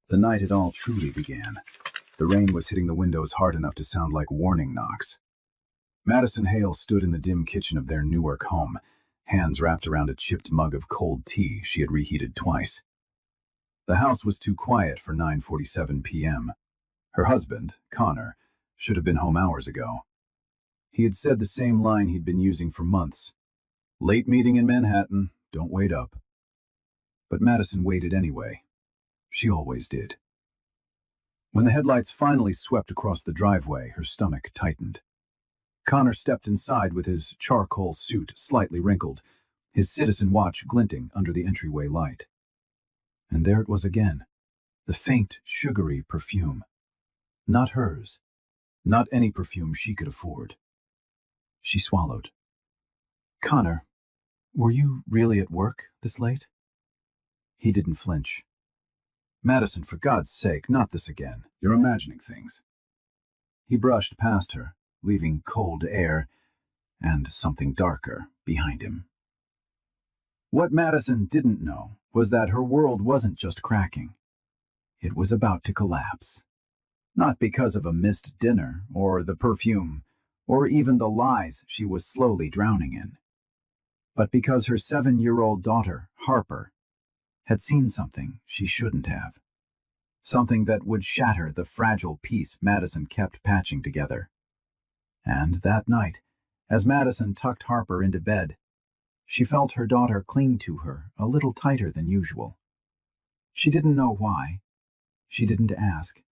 The night it all truly began. The rain was hitting the windows hard enough to sound like warning knocks. Madison Hale stood in the dim kitchen of their Newark home, hands wrapped around a chipped mug of cold tea she had reheated twice. The house was too quiet for 9:47 p.m. Her husband, Connor, should have been home hours ago. He had said the same line he'd been using for months. Late meeting in Manhattan, don't wait up. But Madison waited anyway. She always did. When the headlights finally swept across the driveway, her stomach tightened. Connor stepped inside with his charcoal suit slightly wrinkled, his citizen watch glinting under the entryway light. And there it was again, the faint, sugary perfume. Not hers. Not any perfume she could afford. She swallowed. "Connor, were you really at work this late?" He didn't flinch. "Madison, for God's sake, not this again. You're imagining things." He brushed past her, leaving cold air and something darker behind him. What Madison didn't know was that her world wasn't just cracking. It was about to collapse. Not because of a missed dinner, or the perfume, or even the lies she was slowly drowning in, but because her 7-year-old daughter, Harper, had seen something she shouldn't have. Something that would shatter the fragile piece Madison kept patching together. And that night, as Madison tucked Harper into bed, she felt her daughter cling to her a little tighter than usual. She didn't know why. She didn't ask.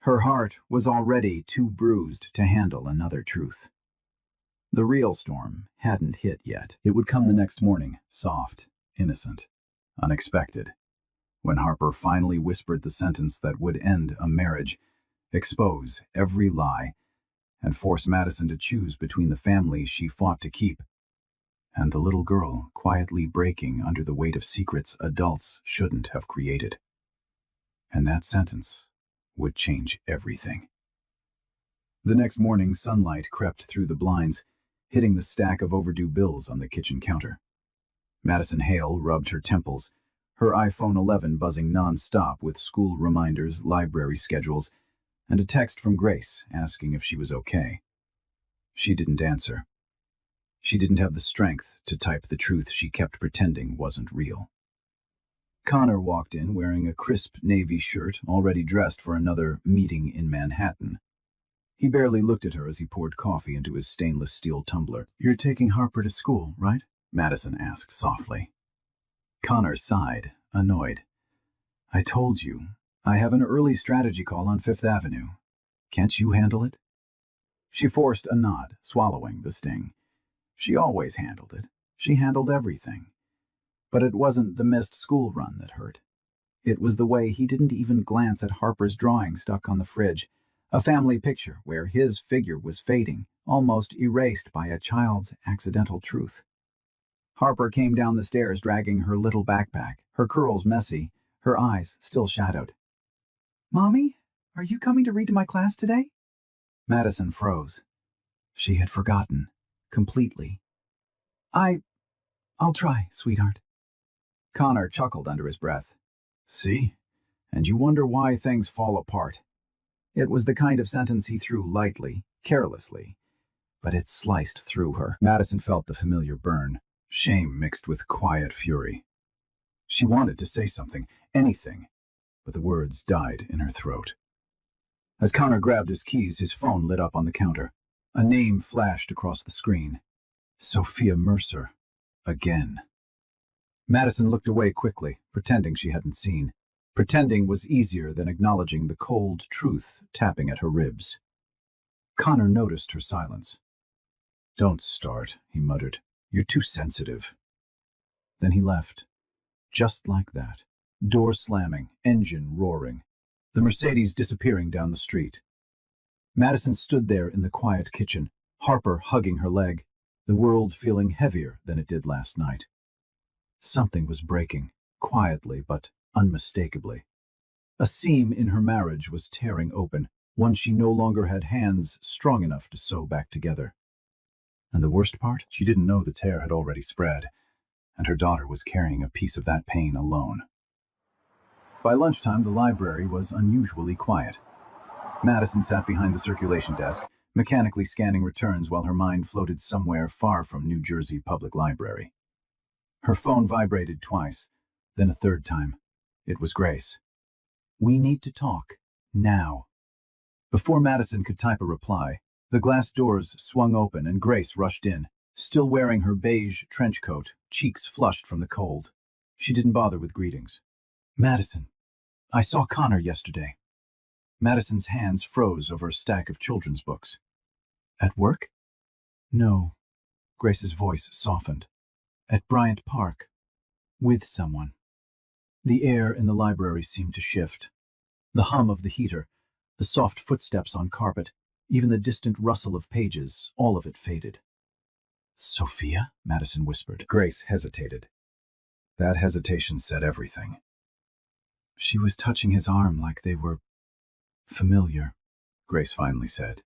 Her heart was already too bruised to handle another truth. The real storm hadn't hit yet. It would come the next morning, soft, innocent, unexpected, when Harper finally whispered the sentence that would end a marriage, expose every lie, and force Madison to choose between the family she fought to keep and the little girl quietly breaking under the weight of secrets adults shouldn't have created. And that sentence would change everything. The next morning, sunlight crept through the blinds, hitting the stack of overdue bills on the kitchen counter. Madison Hale rubbed her temples, her iPhone 11 buzzing non-stop with school reminders, library schedules, and a text from Grace asking if she was okay. She didn't answer. She didn't have the strength to type the truth she kept pretending wasn't real. Connor walked in wearing a crisp navy shirt, already dressed for another meeting in Manhattan. He barely looked at her as he poured coffee into his stainless steel tumbler. "You're taking Harper to school, right?" Madison asked softly. Connor sighed, annoyed. "I told you, I have an early strategy call on Fifth Avenue. Can't you handle it?" She forced a nod, swallowing the sting. She always handled it. She handled everything. But it wasn't the missed school run that hurt. It was the way he didn't even glance at Harper's drawing stuck on the fridge, a family picture where his figure was fading, almost erased by a child's accidental truth. Harper came down the stairs dragging her little backpack, her curls messy, her eyes still shadowed. "Mommy, are you coming to read to my class today?" Madison froze. She had forgotten, completely. I'll try, sweetheart." Connor chuckled under his breath. "See? And you wonder why things fall apart." It was the kind of sentence he threw lightly, carelessly, but it sliced through her. Madison felt the familiar burn, shame mixed with quiet fury. She wanted to say something, anything, but the words died in her throat. As Connor grabbed his keys, his phone lit up on the counter. A name flashed across the screen. Sophia Mercer. Again. Madison looked away quickly, pretending she hadn't seen. Pretending was easier than acknowledging the cold truth tapping at her ribs. Connor noticed her silence. "Don't start," he muttered. "You're too sensitive." Then he left. Just like that. Door slamming, engine roaring. The Mercedes disappearing down the street. Madison stood there in the quiet kitchen, Harper hugging her leg, the world feeling heavier than it did last night. Something was breaking, quietly but unmistakably. A seam in her marriage was tearing open, one she no longer had hands strong enough to sew back together. And the worst part? She didn't know the tear had already spread, and her daughter was carrying a piece of that pain alone. By lunchtime, the library was unusually quiet. Madison sat behind the circulation desk, mechanically scanning returns while her mind floated somewhere far from New Jersey Public Library. Her phone vibrated twice, then a third time. It was Grace. "We need to talk. Now." Before Madison could type a reply, the glass doors swung open and Grace rushed in, still wearing her beige trench coat, cheeks flushed from the cold. She didn't bother with greetings. "Madison, I saw Connor yesterday." Madison's hands froze over a stack of children's books. "At work?" "No." Grace's voice softened. "At Bryant Park. With someone." The air in the library seemed to shift. The hum of the heater, the soft footsteps on carpet, even the distant rustle of pages, all of it faded. "Sophia?" Madison whispered. Grace hesitated. That hesitation said everything. "She was touching his arm like they were familiar," Grace finally said.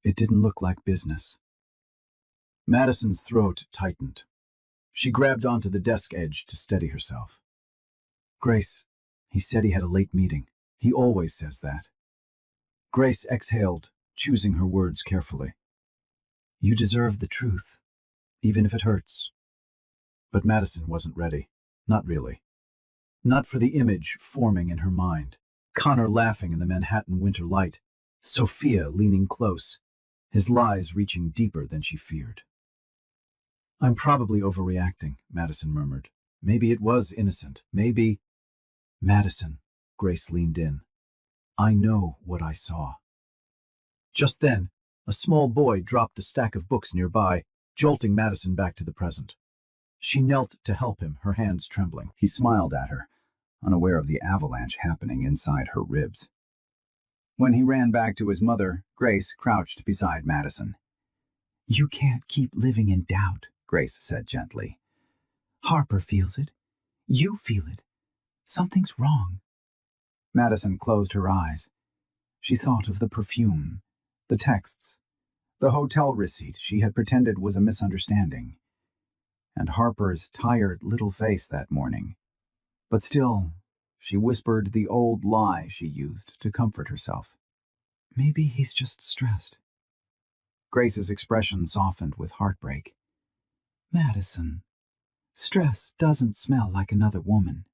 "It didn't look like business." Madison's throat tightened. She grabbed onto the desk edge to steady herself. "Grace, he said he had a late meeting. He always says that." Grace exhaled, choosing her words carefully. "You deserve the truth, even if it hurts." But Madison wasn't ready. Not really. Not for the image forming in her mind. Connor laughing in the Manhattan winter light. Sophia leaning close, his lies reaching deeper than she feared. "I'm probably overreacting," Madison murmured. "Maybe it was innocent. Maybe—" "Madison," Grace leaned in. "I know what I saw." Just then, a small boy dropped a stack of books nearby, jolting Madison back to the present. She knelt to help him, her hands trembling. He smiled at her, unaware of the avalanche happening inside her ribs. When he ran back to his mother, Grace crouched beside Madison. "You can't keep living in doubt," Grace said gently. "Harper feels it. You feel it. Something's wrong." Madison closed her eyes. She thought of the perfume, the texts, the hotel receipt she had pretended was a misunderstanding, and Harper's tired little face that morning. But still, she whispered the old lie she used to comfort herself. "Maybe he's just stressed." Grace's expression softened with heartbreak. "Madison, stress doesn't smell like another woman."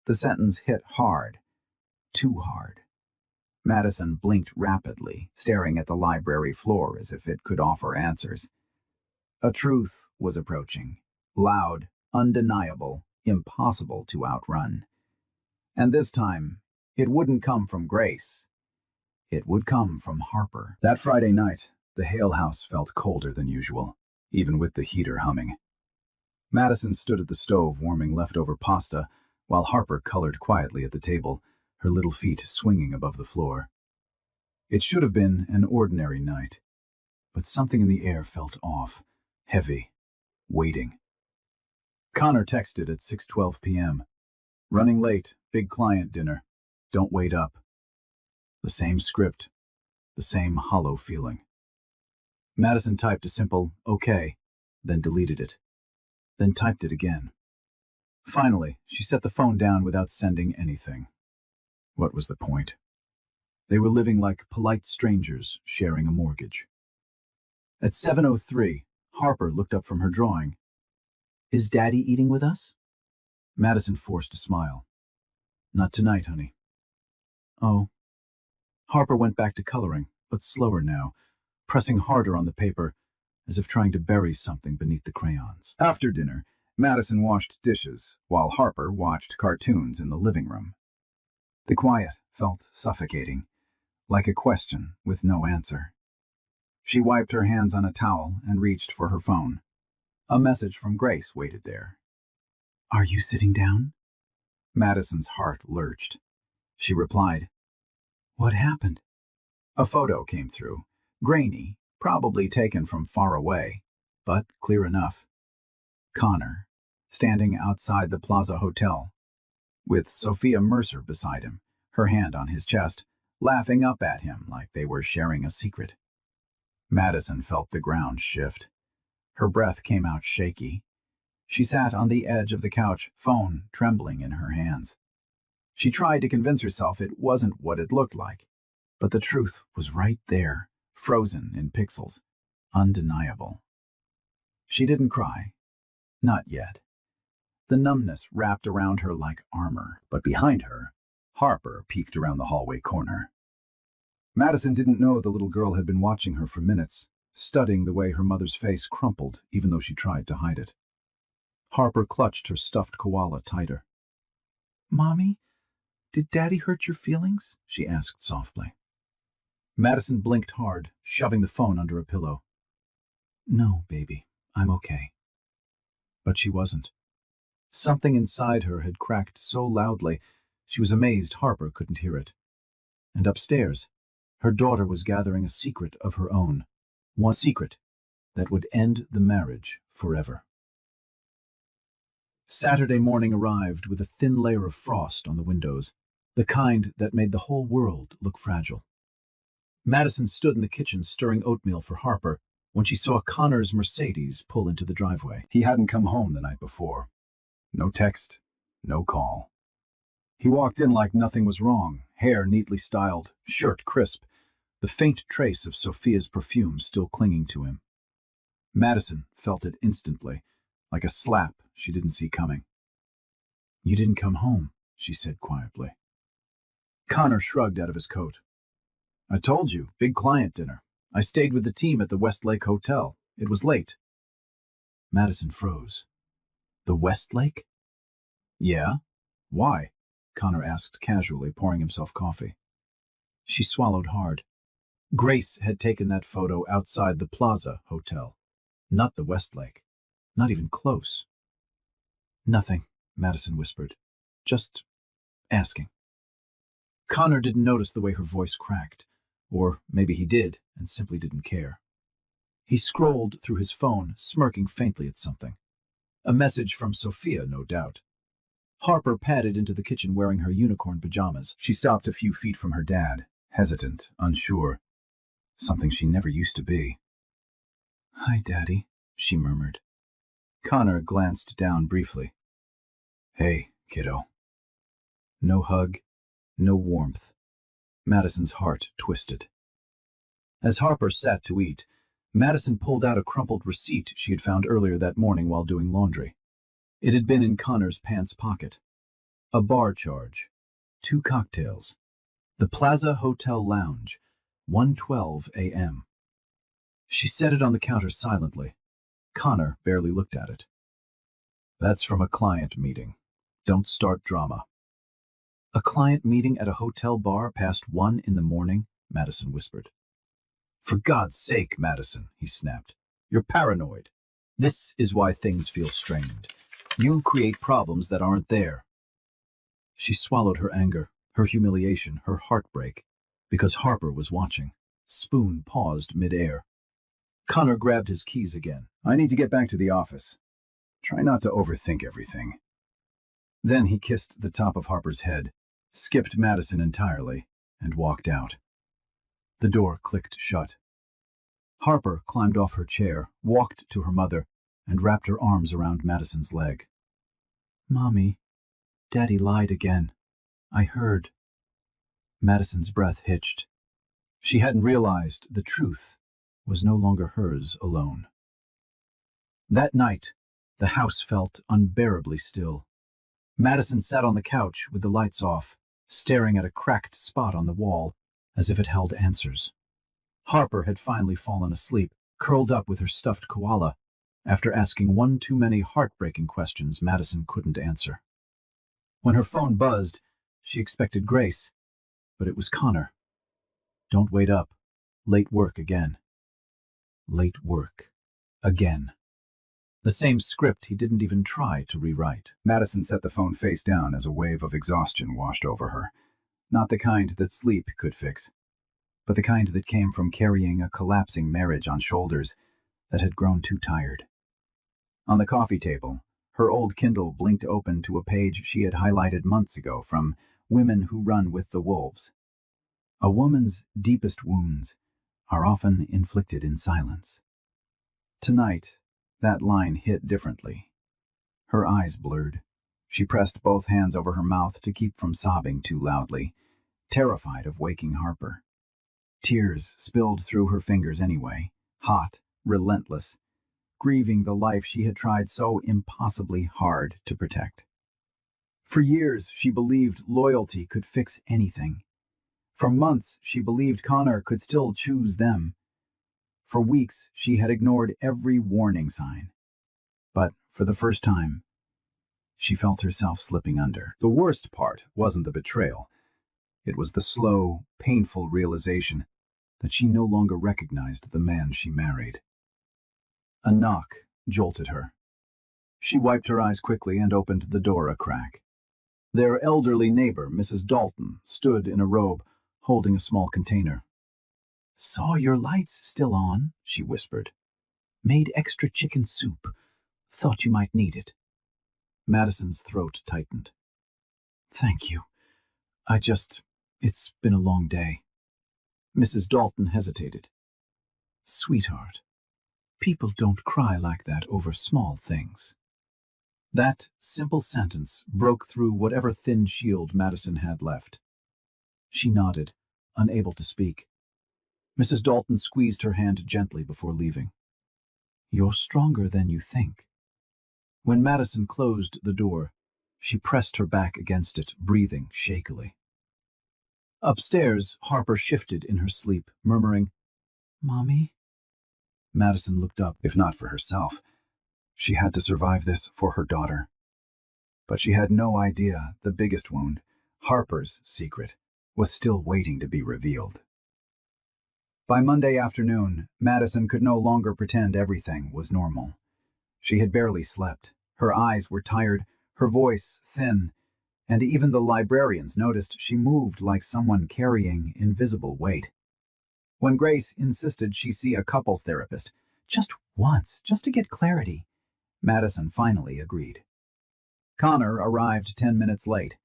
The sentence hit hard, too hard. Madison blinked rapidly, staring at the library floor as if it could offer answers. A truth was approaching, loud, undeniable, impossible to outrun. And this time, it wouldn't come from Grace. It would come from Harper. That Friday night, the Hale house felt colder than usual, even with the heater humming. Madison stood at the stove warming leftover pasta, while Harper colored quietly at the table, her little feet swinging above the floor. It should have been an ordinary night, but something in the air felt off, heavy, waiting. Connor texted at 6:12 p.m. "Running late, big client dinner. Don't wait up." The same script, the same hollow feeling. Madison typed a simple "okay," then deleted it, then typed it again. Finally, she set the phone down without sending anything. What was the point? They were living like polite strangers sharing a mortgage. At 7:03, Harper looked up from her drawing. "Is Daddy eating with us?" Madison forced a smile. "Not tonight, honey." "Oh." Harper went back to coloring, but slower now, pressing harder on the paper, as if trying to bury something beneath the crayons. After dinner, Madison washed dishes, while Harper watched cartoons in the living room. The quiet felt suffocating, like a question with no answer. She wiped her hands on a towel and reached for her phone. A message from Grace waited there. "Are you sitting down?" Madison's heart lurched. She replied, "What happened?" A photo came through, grainy, probably taken from far away, but clear enough. Connor, standing outside the Plaza Hotel, with Sophia Mercer beside him, her hand on his chest, laughing up at him like they were sharing a secret. Madison felt the ground shift. Her breath came out shaky. She sat on the edge of the couch, phone trembling in her hands. She tried to convince herself it wasn't what it looked like, but the truth was right there, frozen in pixels, undeniable. She didn't cry. Not yet. The numbness wrapped around her like armor, but behind her, Harper peeked around the hallway corner. Madison didn't know the little girl had been watching her for minutes, studying the way her mother's face crumpled even though she tried to hide it. Harper clutched her stuffed koala tighter. "Mommy, did Daddy hurt your feelings?" she asked softly. Madison blinked hard, shoving the phone under a pillow. "No, baby, I'm okay." But she wasn't. Something inside her had cracked so loudly, she was amazed Harper couldn't hear it. And upstairs, her daughter was gathering a secret of her own, one secret that would end the marriage forever. Saturday morning arrived with a thin layer of frost on the windows, the kind that made the whole world look fragile. Madison stood in the kitchen stirring oatmeal for Harper when she saw Connor's Mercedes pull into the driveway. He hadn't come home the night before. No text, no call. He walked in like nothing was wrong, hair neatly styled, shirt crisp, the faint trace of Sophia's perfume still clinging to him. Madison felt it instantly, like a slap she didn't see coming. "You didn't come home," she said quietly. Connor shrugged out of his coat. "I told you, big client dinner. I stayed with the team at the Westlake Hotel. It was late." Madison froze. "The Westlake?" "Yeah. Why?" Connor asked casually, pouring himself coffee. She swallowed hard. Grace had taken that photo outside the Plaza Hotel, not the Westlake. Not even close. "Nothing," Madison whispered. "Just asking." Connor didn't notice the way her voice cracked, or maybe he did and simply didn't care. He scrolled through his phone, smirking faintly at something. A message from Sophia, no doubt. Harper padded into the kitchen wearing her unicorn pajamas. She stopped a few feet from her dad, hesitant, unsure. Something she never used to be. "Hi, Daddy," she murmured. Connor glanced down briefly. "Hey, kiddo." No hug, no warmth. Madison's heart twisted. As Harper sat to eat, Madison pulled out a crumpled receipt she had found earlier that morning while doing laundry. It had been in Connor's pants pocket. A bar charge. 2 cocktails. The Plaza Hotel Lounge. 1:12 a.m. She set it on the counter silently. Connor barely looked at it. "That's from a client meeting. Don't start drama." "A client meeting at a hotel bar past 1 in the morning?" Madison whispered. "For God's sake, Madison," he snapped. "You're paranoid. This is why things feel strained. You create problems that aren't there." She swallowed her anger, her humiliation, her heartbreak, because Harper was watching. Spoon paused mid-air. Connor grabbed his keys again. "I need to get back to the office. Try not to overthink everything." Then he kissed the top of Harper's head, skipped Madison entirely, and walked out. The door clicked shut. Harper climbed off her chair, walked to her mother, and wrapped her arms around Madison's leg. "Mommy, Daddy lied again. I heard." Madison's breath hitched. She hadn't realized the truth was no longer hers alone. That night, the house felt unbearably still. Madison sat on the couch with the lights off, staring at a cracked spot on the wall, as if it held answers. Harper had finally fallen asleep, curled up with her stuffed koala, after asking one too many heartbreaking questions Madison couldn't answer. When her phone buzzed, she expected Grace, but it was Connor. "Don't wait up. Late work again." Late work. Again. The same script he didn't even try to rewrite. Madison set the phone face down as a wave of exhaustion washed over her. Not the kind that sleep could fix, but the kind that came from carrying a collapsing marriage on shoulders that had grown too tired. On the coffee table, her old Kindle blinked open to a page she had highlighted months ago from Women Who Run with the Wolves. A woman's deepest wounds are often inflicted in silence. Tonight, that line hit differently. Her eyes blurred, She pressed both hands over her mouth to keep from sobbing too loudly, terrified of waking Harper. Tears spilled through her fingers anyway, hot, relentless, grieving the life she had tried so impossibly hard to protect. For years, she believed loyalty could fix anything. For months, she believed Connor could still choose them. For weeks, she had ignored every warning sign. But for the first time, she felt herself slipping under. The worst part wasn't the betrayal. It was the slow, painful realization that she no longer recognized the man she married. A knock jolted her. She wiped her eyes quickly and opened the door a crack. Their elderly neighbor, Mrs. Dalton, stood in a robe, holding a small container. "Saw your lights still on," she whispered. "Made extra chicken soup. Thought you might need it." Madison's throat tightened. "Thank you. It's been a long day." Mrs. Dalton hesitated. "Sweetheart, people don't cry like that over small things." That simple sentence broke through whatever thin shield Madison had left. She nodded, unable to speak. Mrs. Dalton squeezed her hand gently before leaving. "You're stronger than you think." When Madison closed the door, she pressed her back against it, breathing shakily. Upstairs, Harper shifted in her sleep, murmuring, "Mommy?" Madison looked up. If not for herself, she had to survive this for her daughter. But she had no idea the biggest wound, Harper's secret, was still waiting to be revealed. By Monday afternoon, Madison could no longer pretend everything was normal. She had barely slept. Her eyes were tired, her voice thin, and even the librarians noticed she moved like someone carrying invisible weight. When Grace insisted she see a couples therapist, just once, just to get clarity, Madison finally agreed. Connor arrived 10 minutes late.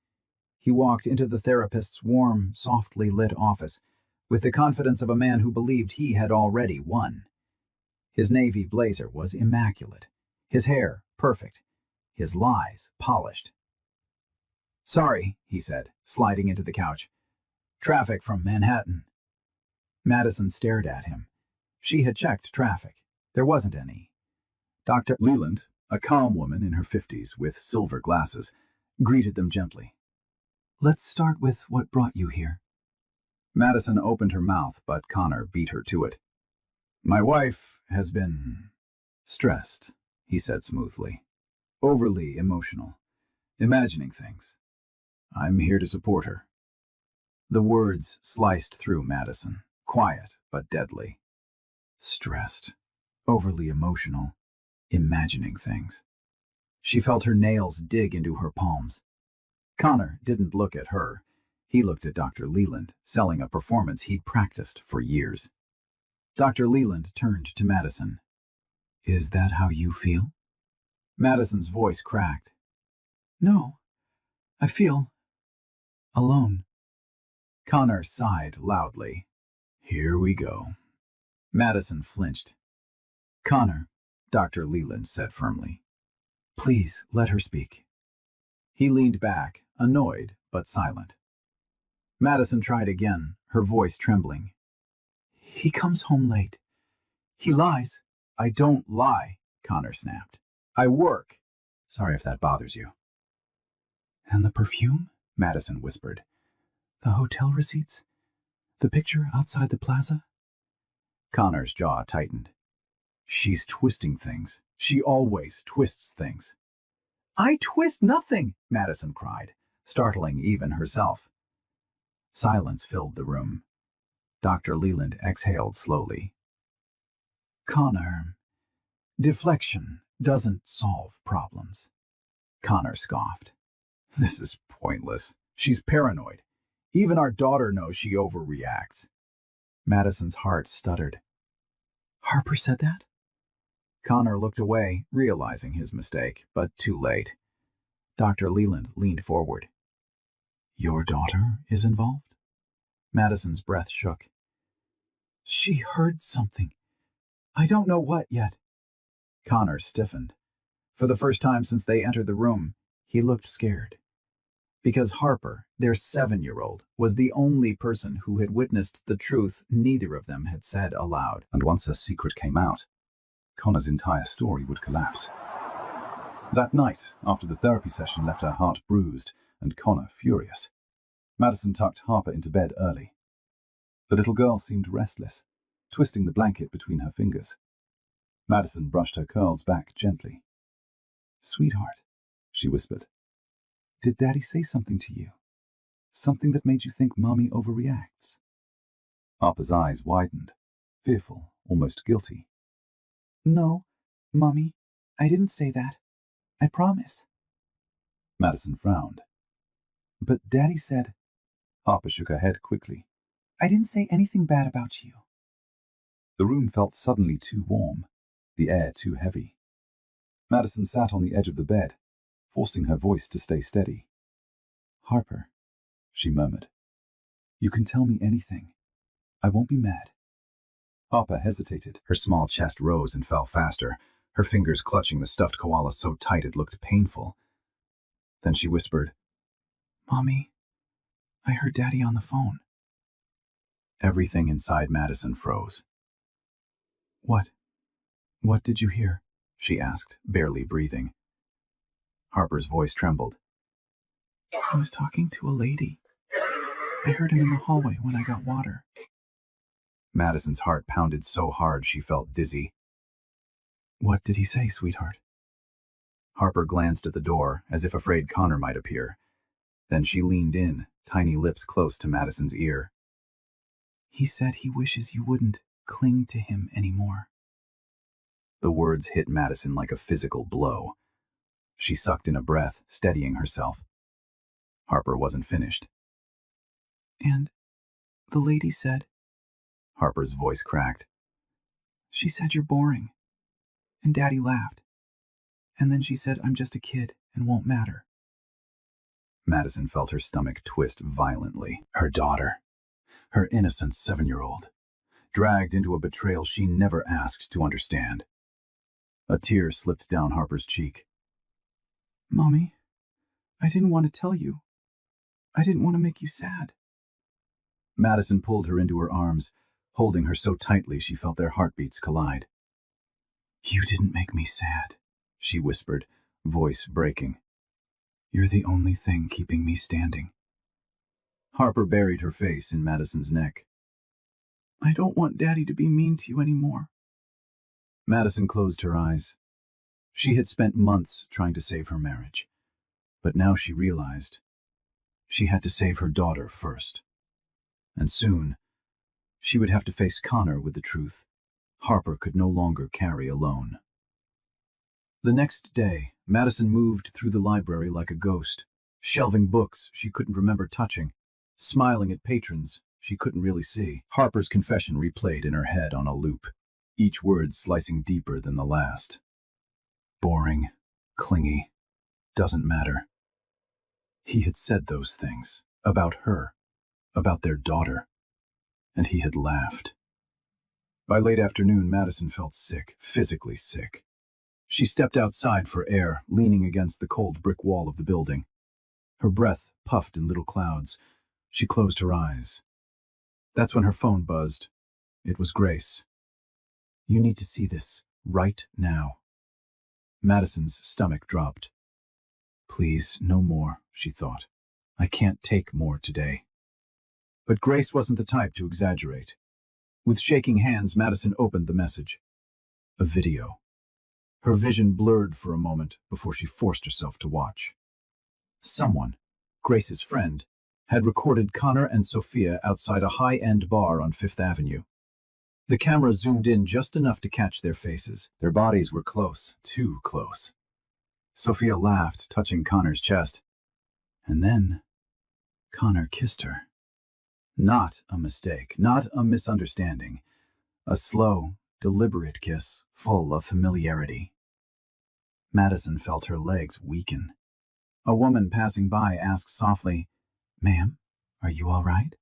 He walked into the therapist's warm, softly lit office with the confidence of a man who believed he had already won. His navy blazer was immaculate, his hair perfect, his lies polished. "Sorry," he said, sliding into the couch. "Traffic from Manhattan." Madison stared at him. She had checked traffic. There wasn't any. Dr. Leland, a calm woman in her 50s with silver glasses, greeted them gently. "Let's start with what brought you here." Madison opened her mouth, but Connor beat her to it. "My wife has been stressed," he said smoothly. "Overly emotional. Imagining things. I'm here to support her." The words sliced through Madison, quiet but deadly. Stressed. Overly emotional. Imagining things. She felt her nails dig into her palms. Connor didn't look at her. He looked at Dr. Leland, selling a performance he'd practiced for years. Dr. Leland turned to Madison. "Is that how you feel?" Madison's voice cracked. "No, I feel alone." Connor sighed loudly. "Here we go." Madison flinched. "Connor," Dr. Leland said firmly. "Please let her speak." He leaned back, annoyed but silent. Madison tried again, her voice trembling. "He comes home late. He lies." "I don't lie," Connor snapped. "I work." "Sorry if that bothers you." "And the perfume?" Madison whispered. "The hotel receipts? The picture outside the plaza?" Connor's jaw tightened. "She's twisting things. She always twists things." "I twist nothing!" Madison cried, startling even herself. Silence filled the room. Dr. Leland exhaled slowly. "Connor, deflection doesn't solve problems." Connor scoffed. "This is pointless. She's paranoid. Even our daughter knows she overreacts." Madison's heart stuttered. "Harper said that?" Connor looked away, realizing his mistake, but too late. Dr. Leland leaned forward. "Your daughter is involved?" Madison's breath shook. "She heard something. I don't know what yet." Connor stiffened. For the first time since they entered the room, He looked scared. Because Harper, their 7-year-old, was the only person who had witnessed the truth neither of them had said aloud. And once her secret came out, Connor's entire story would collapse. That night, after the therapy session left her heart bruised and Connor furious, Madison tucked Harper into bed early. The little girl seemed restless, twisting the blanket between her fingers. Madison brushed her curls back gently. "Sweetheart," she whispered, "did Daddy say something to you? Something that made you think Mommy overreacts?" Harper's eyes widened, fearful, almost guilty. "No, Mommy, I didn't say that. I promise." Madison frowned. "But Daddy said—" Harper shook her head quickly. "I didn't say anything bad about you." The room felt suddenly too warm, the air too heavy. Madison sat on the edge of the bed, forcing her voice to stay steady. "Harper," she murmured, "you can tell me anything. I won't be mad." Harper hesitated. Her small chest rose and fell faster, her fingers clutching the stuffed koala so tight it looked painful. Then she whispered, "Mommy, I heard Daddy on the phone." Everything inside Madison froze. "What? What did you hear?" she asked, barely breathing. Harper's voice trembled. "He was talking to a lady. I heard him in the hallway when I got water." Madison's heart pounded so hard she felt dizzy. "What did he say, sweetheart?" Harper glanced at the door, as if afraid Connor might appear. Then she leaned in, tiny lips close to Madison's ear. "He said he wishes you wouldn't cling to him anymore." The words hit Madison like a physical blow. She sucked in a breath, steadying herself. Harper wasn't finished. "And the lady said—" Harper's voice cracked. "She said you're boring. And Daddy laughed. And then she said I'm just a kid and won't matter." Madison felt her stomach twist violently. Her daughter, her innocent 7-year-old, dragged into a betrayal she never asked to understand. A tear slipped down Harper's cheek. "Mommy, I didn't want to tell you. I didn't want to make you sad." Madison pulled her into her arms, holding her so tightly she felt their heartbeats collide. "You didn't make me sad," she whispered, voice breaking. "You're the only thing keeping me standing." Harper buried her face in Madison's neck. "I don't want Daddy to be mean to you anymore." Madison closed her eyes. She had spent months trying to save her marriage, but now she realized she had to save her daughter first. And soon, she would have to face Connor with the truth Harper could no longer carry alone. The next day, Madison moved through the library like a ghost, shelving books she couldn't remember touching, smiling at patrons she couldn't really see. Harper's confession replayed in her head on a loop, each word slicing deeper than the last. Boring, clingy, doesn't matter. He had said those things, about her, about their daughter, and he had laughed. By late afternoon, Madison felt sick, physically sick. She stepped outside for air, leaning against the cold brick wall of the building. Her breath puffed in little clouds. She closed her eyes. That's when her phone buzzed. It was Grace. "You need to see this, right now." Madison's stomach dropped. Please, no more, she thought. I can't take more today. But Grace wasn't the type to exaggerate. With shaking hands, Madison opened the message. A video. Her vision blurred for a moment before she forced herself to watch. Someone, Grace's friend, had recorded Connor and Sophia outside a high-end bar on Fifth Avenue. The camera zoomed in just enough to catch their faces. Their bodies were close, too close. Sophia laughed, touching Connor's chest. And then, Connor kissed her. Not a mistake, not a misunderstanding. A slow, deliberate kiss, full of familiarity. Madison felt her legs weaken. A woman passing by asked softly, "Ma'am, are you all right?"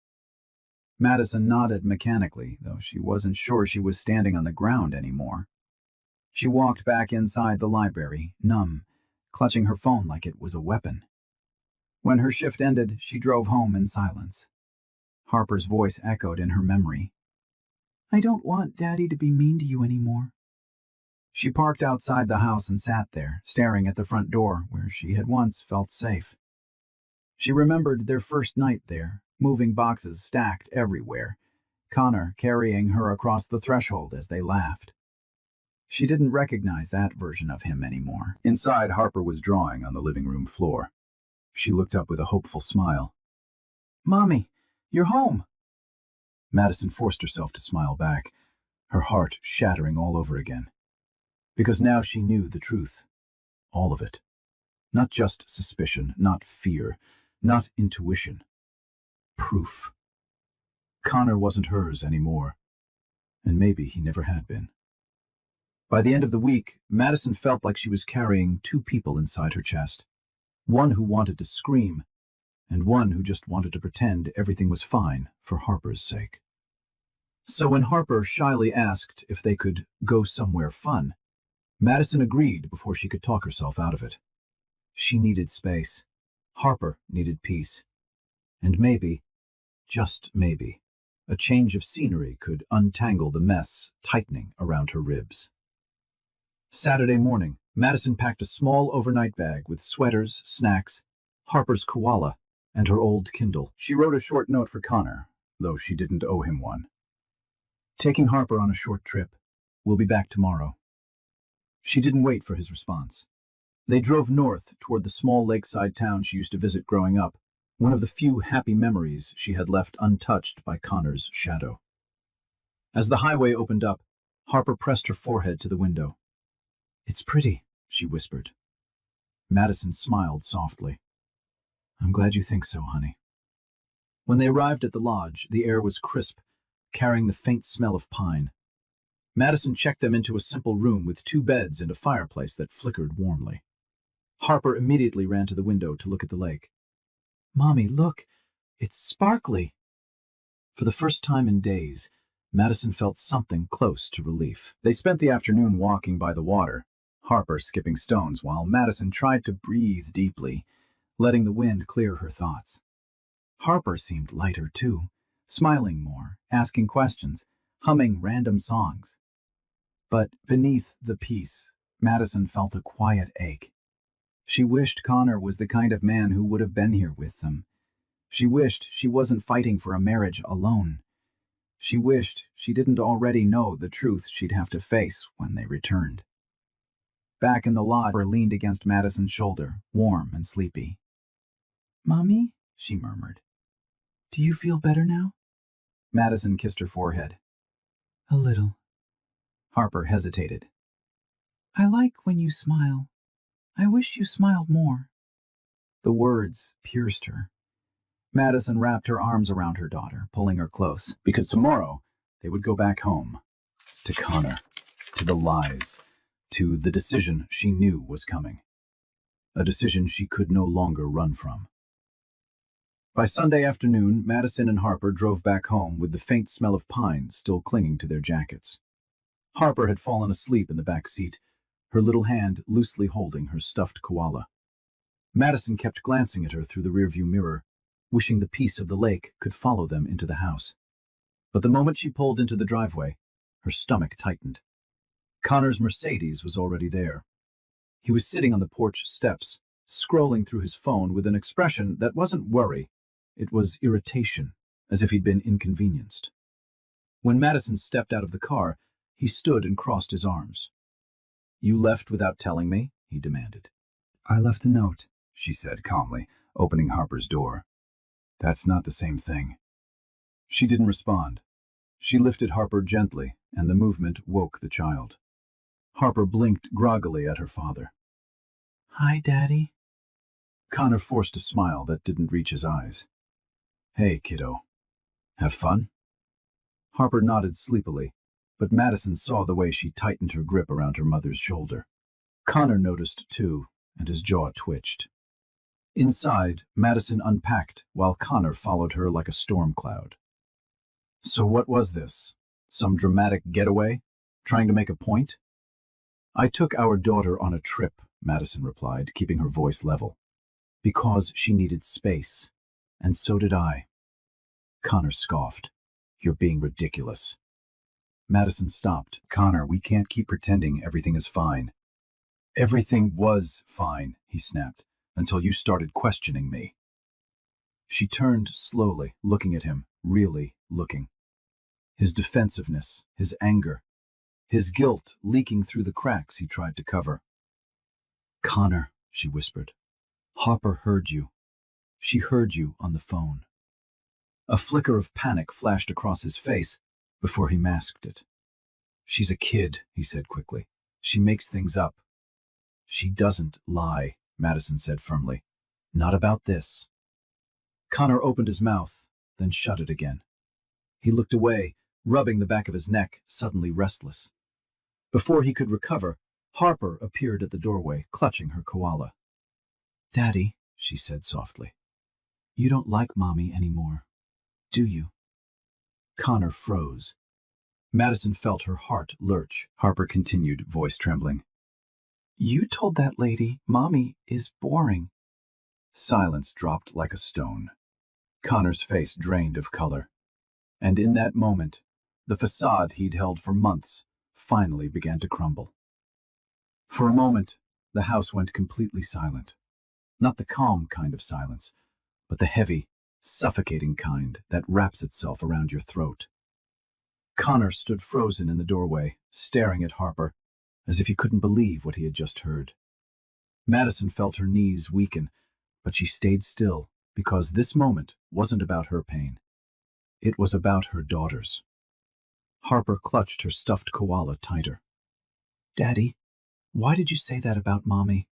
Madison nodded mechanically, though she wasn't sure she was standing on the ground anymore. She walked back inside the library, numb, clutching her phone like it was a weapon. When her shift ended, she drove home in silence. Harper's voice echoed in her memory. "I don't want Daddy to be mean to you anymore." She parked outside the house and sat there, staring at the front door where she had once felt safe. She remembered their first night there, moving boxes stacked everywhere, Connor carrying her across the threshold as they laughed. She didn't recognize that version of him anymore. Inside, Harper was drawing on the living room floor. She looked up with a hopeful smile. "Mommy, you're home." Madison forced herself to smile back, her heart shattering all over again. Because now she knew the truth. All of it. Not just suspicion, not fear, not intuition. Proof. Connor wasn't hers anymore, and maybe he never had been. By the end of the week, Madison felt like she was carrying two people inside her chest. One who wanted to scream, and one who just wanted to pretend everything was fine for Harper's sake. So when Harper shyly asked if they could go somewhere fun, Madison agreed before she could talk herself out of it. She needed space. Harper needed peace. And maybe, just maybe, a change of scenery could untangle the mess tightening around her ribs. Saturday morning, Madison packed a small overnight bag with sweaters, snacks, Harper's koala, and her old Kindle. She wrote a short note for Connor, though she didn't owe him one. "Taking Harper on a short trip. We'll be back tomorrow." She didn't wait for his response. They drove north toward the small lakeside town she used to visit growing up, one of the few happy memories she had left untouched by Connor's shadow. As the highway opened up, Harper pressed her forehead to the window. "It's pretty," she whispered. Madison smiled softly. "I'm glad you think so, honey." When they arrived at the lodge, the air was crisp, carrying the faint smell of pine. Madison checked them into a simple room with 2 beds and a fireplace that flickered warmly. Harper immediately ran to the window to look at the lake. "Mommy, look, it's sparkly." For the first time in days, Madison felt something close to relief. They spent the afternoon walking by the water, Harper skipping stones while Madison tried to breathe deeply, letting the wind clear her thoughts. Harper seemed lighter too, smiling more, asking questions, humming random songs. But beneath the peace, Madison felt a quiet ache. She wished Connor was the kind of man who would have been here with them. She wished she wasn't fighting for a marriage alone. She wished she didn't already know the truth she'd have to face when they returned. Back in the lodge, Harper leaned against Madison's shoulder, warm and sleepy. "Mommy," she murmured, "do you feel better now?" Madison kissed her forehead. "A little." Harper hesitated. "I like when you smile. I wish you smiled more." The words pierced her. Madison wrapped her arms around her daughter, pulling her close, because tomorrow they would go back home, to Connor, to the lies, to the decision she knew was coming, a decision she could no longer run from. By Sunday afternoon, Madison and Harper drove back home with the faint smell of pine still clinging to their jackets. Harper had fallen asleep in the back seat, her little hand loosely holding her stuffed koala. Madison kept glancing at her through the rearview mirror, wishing the peace of the lake could follow them into the house. But the moment she pulled into the driveway, her stomach tightened. Connor's Mercedes was already there. He was sitting on the porch steps, scrolling through his phone with an expression that wasn't worry, it was irritation, as if he'd been inconvenienced. When Madison stepped out of the car, he stood and crossed his arms. "You left without telling me?" he demanded. "I left a note," she said calmly, opening Harper's door. "That's not the same thing." She didn't respond. She lifted Harper gently, and the movement woke the child. Harper blinked groggily at her father. "Hi, Daddy." Connor forced a smile that didn't reach his eyes. "Hey, kiddo. Have fun?" Harper nodded sleepily, but Madison saw the way she tightened her grip around her mother's shoulder. Connor noticed too, and his jaw twitched. Inside, Madison unpacked while Connor followed her like a storm cloud. "So what was this? Some dramatic getaway? Trying to make a point?" "I took our daughter on a trip," Madison replied, keeping her voice level. Because she needed space. And so did I. Connor scoffed. You're being ridiculous. Madison stopped. Connor, we can't keep pretending everything is fine. Everything was fine, he snapped, until you started questioning me. She turned slowly, looking at him, really looking. His defensiveness, his anger, his guilt leaking through the cracks he tried to cover. Connor, she whispered. Harper heard you. She heard you on the phone. A flicker of panic flashed across his face before he masked it. She's a kid, he said quickly. She makes things up. She doesn't lie, Madison said firmly. Not about this. Connor opened his mouth, then shut it again. He looked away, rubbing the back of his neck, suddenly restless. Before he could recover, Harper appeared at the doorway, clutching her koala. Daddy, she said softly, you don't like Mommy anymore, do you? Connor froze. Madison felt her heart lurch. Harper continued, voice trembling. You told that lady Mommy is boring. Silence dropped like a stone. Connor's face drained of color. And in that moment, the facade he'd held for months finally began to crumble. For a moment, the house went completely silent. Not the calm kind of silence, but the heavy, suffocating kind that wraps itself around your throat. Connor stood frozen in the doorway, staring at Harper, as if he couldn't believe what he had just heard. Madison felt her knees weaken, but she stayed still, because this moment wasn't about her pain. It was about her daughter's. Harper clutched her stuffed koala tighter. Daddy, why did you say that about Mommy?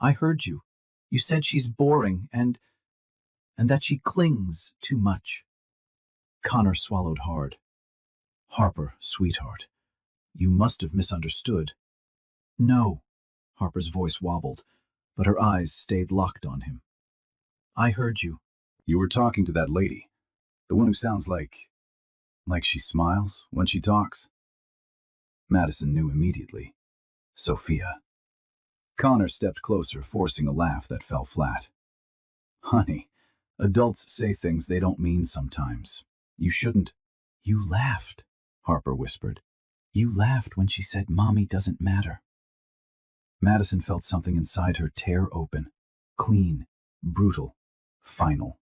I heard you. You said she's boring and that she clings too much. Connor swallowed hard. Harper, sweetheart, you must have misunderstood. No, Harper's voice wobbled, but her eyes stayed locked on him. I heard you. You were talking to that lady, the one who sounds like she smiles when she talks. Madison knew immediately. Sophia. Connor stepped closer, forcing a laugh that fell flat. Honey, adults say things they don't mean sometimes. You shouldn't. You laughed, Harper whispered. You laughed when she said Mommy doesn't matter. Madison felt something inside her tear open, clean, brutal, final.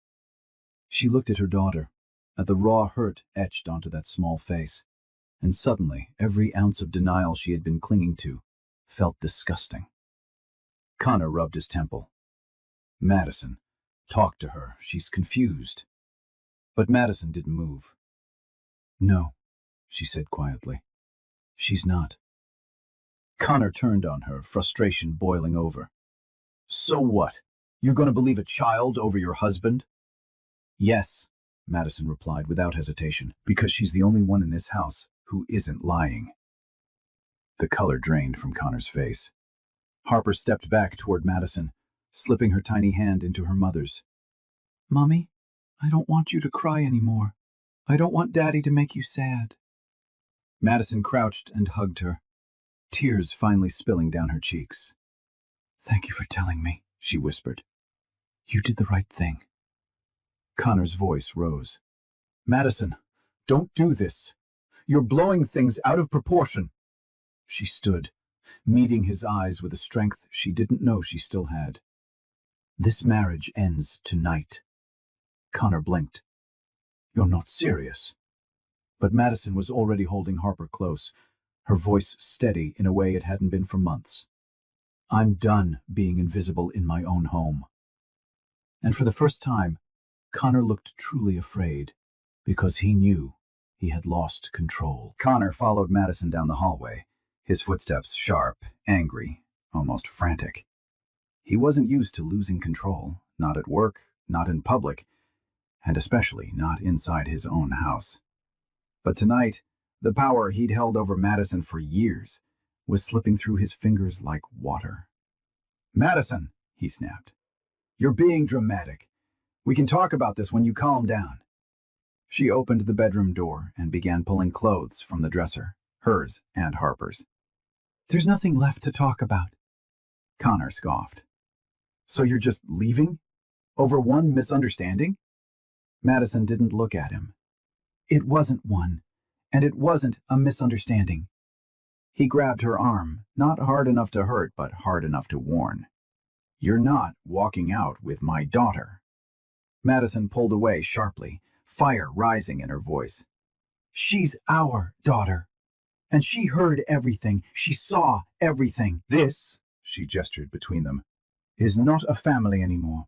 She looked at her daughter, at the raw hurt etched onto that small face, and suddenly every ounce of denial she had been clinging to felt disgusting. Connor rubbed his temple. Madison, talk to her. She's confused. But Madison didn't move. No, she said quietly. She's not. Connor turned on her, frustration boiling over. So what? You're going to believe a child over your husband? Yes, Madison replied without hesitation, because she's the only one in this house who isn't lying. The color drained from Connor's face. Harper stepped back toward Madison, slipping her tiny hand into her mother's. Mommy, I don't want you to cry anymore. I don't want Daddy to make you sad. Madison crouched and hugged her, tears finally spilling down her cheeks. Thank you for telling me, she whispered. You did the right thing. Connor's voice rose. Madison, don't do this. You're blowing things out of proportion. She stood, meeting his eyes with a strength she didn't know she still had. This marriage ends tonight. Connor blinked. You're not serious. But Madison was already holding Harper close, her voice steady in a way it hadn't been for months. I'm done being invisible in my own home. And for the first time, Connor looked truly afraid, because he knew he had lost control. Connor followed Madison down the hallway, his footsteps sharp, angry, almost frantic. He wasn't used to losing control, not at work, not in public, and especially not inside his own house. But tonight, the power he'd held over Madison for years was slipping through his fingers like water. Madison, he snapped, you're being dramatic. We can talk about this when you calm down. She opened the bedroom door and began pulling clothes from the dresser, hers and Harper's. There's nothing left to talk about. Connor scoffed. So you're just leaving? Over one misunderstanding? Madison didn't look at him. It wasn't one, and it wasn't a misunderstanding. He grabbed her arm, not hard enough to hurt, but hard enough to warn. You're not walking out with my daughter. Madison pulled away sharply, fire rising in her voice. She's our daughter. And she heard everything. She saw everything. This, she gestured between them, is not a family anymore.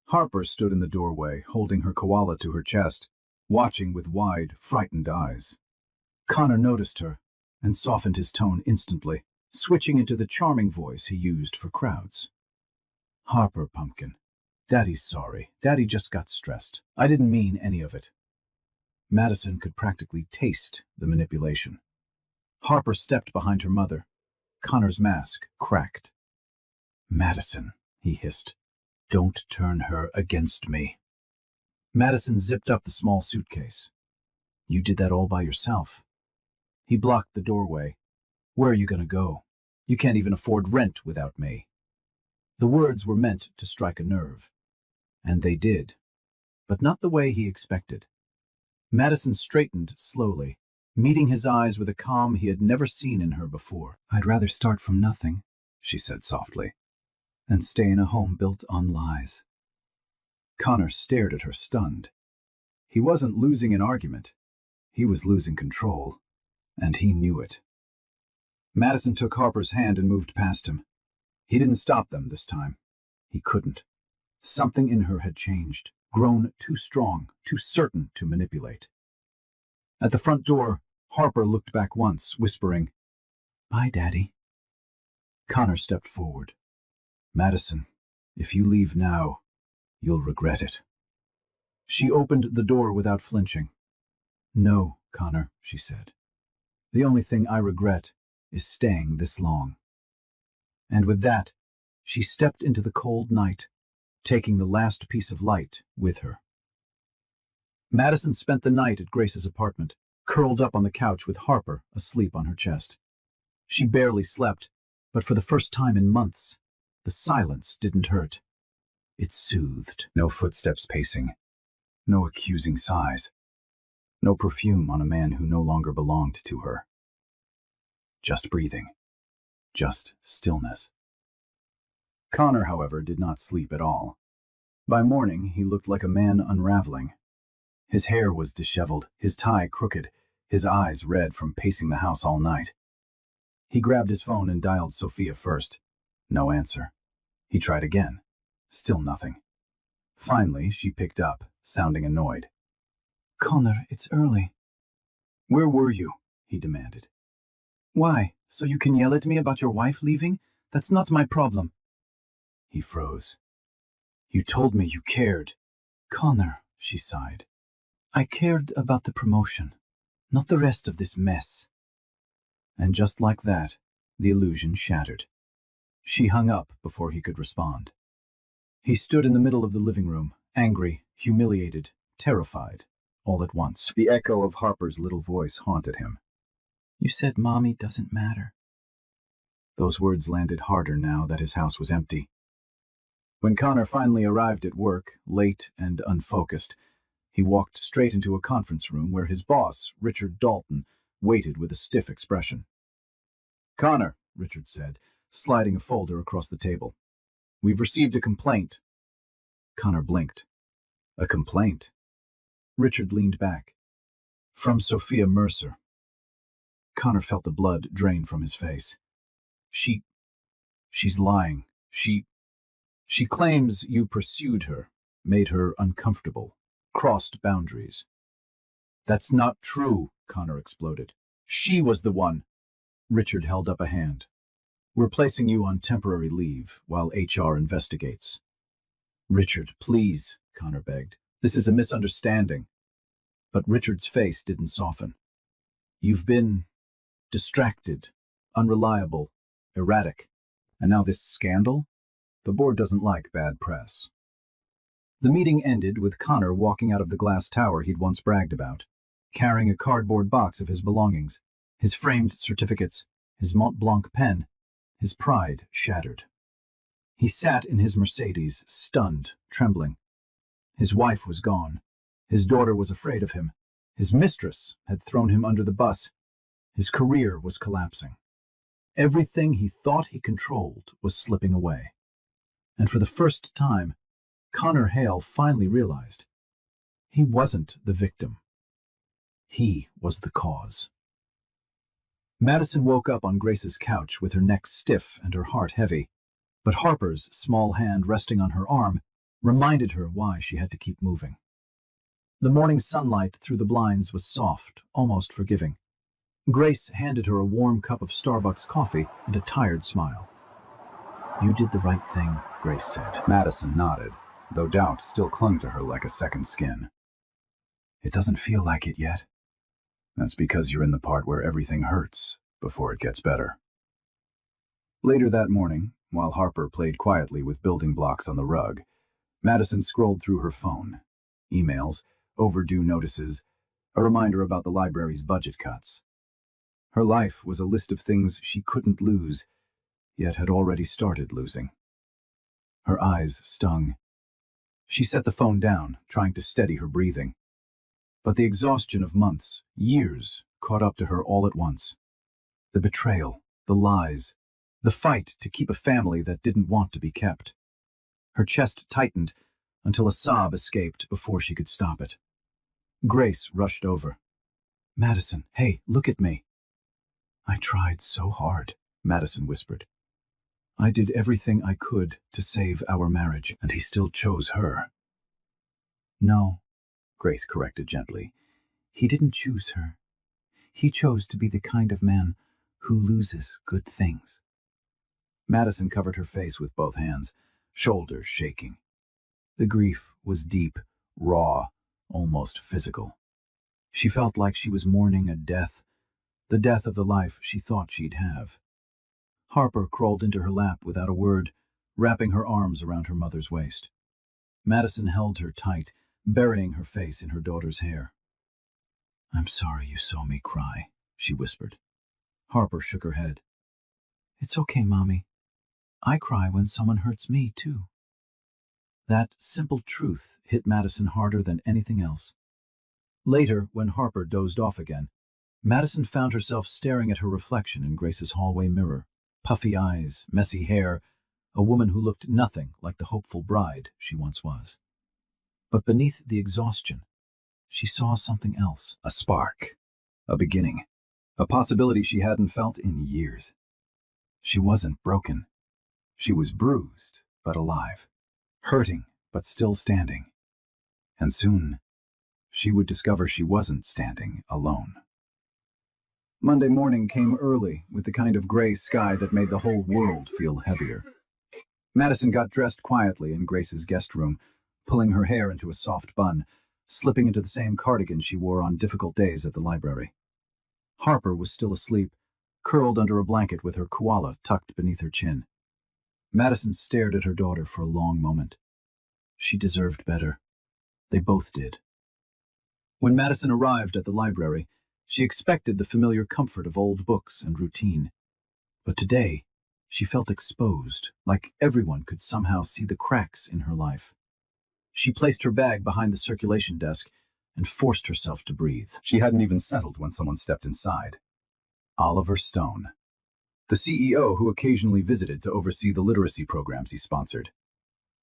Harper stood in the doorway, holding her koala to her chest, watching with wide, frightened eyes. Connor noticed her and softened his tone instantly, switching into the charming voice he used for crowds. Harper, Pumpkin. Daddy's sorry. Daddy just got stressed. I didn't mean any of it. Madison could practically taste the manipulation. Harper stepped behind her mother. Connor's mask cracked. Madison, he hissed. Don't turn her against me. Madison zipped up the small suitcase. You did that all by yourself. He blocked the doorway. Where are you going to go? You can't even afford rent without me. The words were meant to strike a nerve. And they did. But not the way he expected. Madison straightened slowly, meeting his eyes with a calm he had never seen in her before. I'd rather start from nothing, she said softly, and stay in a home built on lies. Connor stared at her, stunned. He wasn't losing an argument. He was losing control, and he knew it. Madison took Harper's hand and moved past him. He didn't stop them this time. He couldn't. Something in her had changed, grown too strong, too certain to manipulate. At the front door, Harper looked back once, whispering, Bye, Daddy. Connor stepped forward. Madison, if you leave now, you'll regret it. She opened the door without flinching. No, Connor, she said. The only thing I regret is staying this long. And with that, she stepped into the cold night, taking the last piece of light with her. Madison spent the night at Grace's apartment, curled up on the couch with Harper asleep on her chest. She barely slept, but for the first time in months, the silence didn't hurt. It soothed. No footsteps pacing, no accusing sighs, no perfume on a man who no longer belonged to her. Just breathing, just stillness. Connor, however, did not sleep at all. By morning, he looked like a man unraveling. His hair was disheveled, his tie crooked, his eyes red from pacing the house all night. He grabbed his phone and dialed Sophia first. No answer. He tried again. Still nothing. Finally, she picked up, sounding annoyed. Connor, it's early. Where were you? He demanded. Why, so you can yell at me about your wife leaving? That's not my problem. He froze. You told me you cared. Connor, she sighed. I cared about the promotion, not the rest of this mess. And just like that, the illusion shattered. She hung up before he could respond. He stood in the middle of the living room, angry, humiliated, terrified, all at once. The echo of Harper's little voice haunted him. You said Mommy doesn't matter. Those words landed harder now that his house was empty. When Connor finally arrived at work, late and unfocused, he walked straight into a conference room where his boss, Richard Dalton, waited with a stiff expression. Connor, Richard said, sliding a folder across the table. We've received a complaint. Connor blinked. A complaint? Richard leaned back. From Sophia Mercer. Connor felt the blood drain from his face. She's lying. She claims you pursued her, made her uncomfortable, crossed boundaries. That's not true, Connor exploded. She was the one. Richard held up a hand. We're placing you on temporary leave while HR investigates. Richard, please, Connor begged. This is a misunderstanding. But Richard's face didn't soften. You've been distracted, unreliable, erratic. And now this scandal? The board doesn't like bad press. The meeting ended with Connor walking out of the glass tower he'd once bragged about, carrying a cardboard box of his belongings, his framed certificates, his Mont Blanc pen, his pride shattered. He sat in his Mercedes, stunned, trembling. His wife was gone. His daughter was afraid of him. His mistress had thrown him under the bus. His career was collapsing. Everything he thought he controlled was slipping away. And for the first time, Connor Hale finally realized he wasn't the victim. He was the cause. Madison woke up on Grace's couch with her neck stiff and her heart heavy, but Harper's small hand resting on her arm reminded her why she had to keep moving. The morning sunlight through the blinds was soft, almost forgiving. Grace handed her a warm cup of Starbucks coffee and a tired smile. "You did the right thing," Grace said. Madison nodded, though doubt still clung to her like a second skin. "It doesn't feel like it yet." "That's because you're in the part where everything hurts before it gets better." Later that morning, while Harper played quietly with building blocks on the rug, Madison scrolled through her phone. Emails, overdue notices, a reminder about the library's budget cuts. Her life was a list of things she couldn't lose, yet had already started losing. Her eyes stung. She set the phone down, trying to steady her breathing. But the exhaustion of months, years, caught up to her all at once. The betrayal, the lies, the fight to keep a family that didn't want to be kept. Her chest tightened until a sob escaped before she could stop it. Grace rushed over. "Madison, hey, look at me." "I tried so hard," Madison whispered. "I did everything I could to save our marriage, and he still chose her." "No," Grace corrected gently. "He didn't choose her. He chose to be the kind of man who loses good things." Madison covered her face with both hands, shoulders shaking. The grief was deep, raw, almost physical. She felt like she was mourning a death, the death of the life she thought she'd have. Harper crawled into her lap without a word, wrapping her arms around her mother's waist. Madison held her tight, burying her face in her daughter's hair. "I'm sorry you saw me cry," she whispered. Harper shook her head. "It's okay, Mommy. I cry when someone hurts me, too." That simple truth hit Madison harder than anything else. Later, when Harper dozed off again, Madison found herself staring at her reflection in Grace's hallway mirror. Puffy eyes, messy hair, a woman who looked nothing like the hopeful bride she once was. But beneath the exhaustion, she saw something else. A spark. A beginning. A possibility she hadn't felt in years. She wasn't broken. She was bruised, but alive. Hurting, but still standing. And soon, she would discover she wasn't standing alone. Monday morning came early, with the kind of gray sky that made the whole world feel heavier. Madison got dressed quietly in Grace's guest room, pulling her hair into a soft bun, slipping into the same cardigan she wore on difficult days at the library. Harper was still asleep, curled under a blanket with her koala tucked beneath her chin. Madison stared at her daughter for a long moment. She deserved better. They both did. When Madison arrived at the library, she expected the familiar comfort of old books and routine. But today, she felt exposed, like everyone could somehow see the cracks in her life. She placed her bag behind the circulation desk and forced herself to breathe. She hadn't even settled when someone stepped inside. Oliver Stone, the CEO who occasionally visited to oversee the literacy programs he sponsored.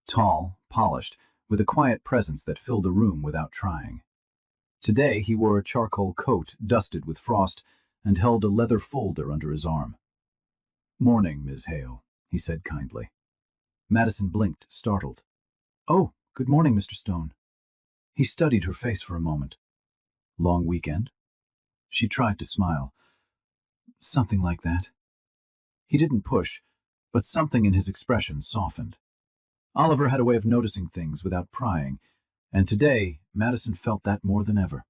Tall, polished, with a quiet presence that filled a room without trying. Today he wore a charcoal coat dusted with frost and held a leather folder under his arm. "Morning, Ms. Hale," he said kindly. Madison blinked, startled. "Oh, good morning, Mr. Stone." He studied her face for a moment. "Long weekend?" She tried to smile. "Something like that." He didn't push, but something in his expression softened. Oliver had a way of noticing things without prying, and today Madison felt that more than ever.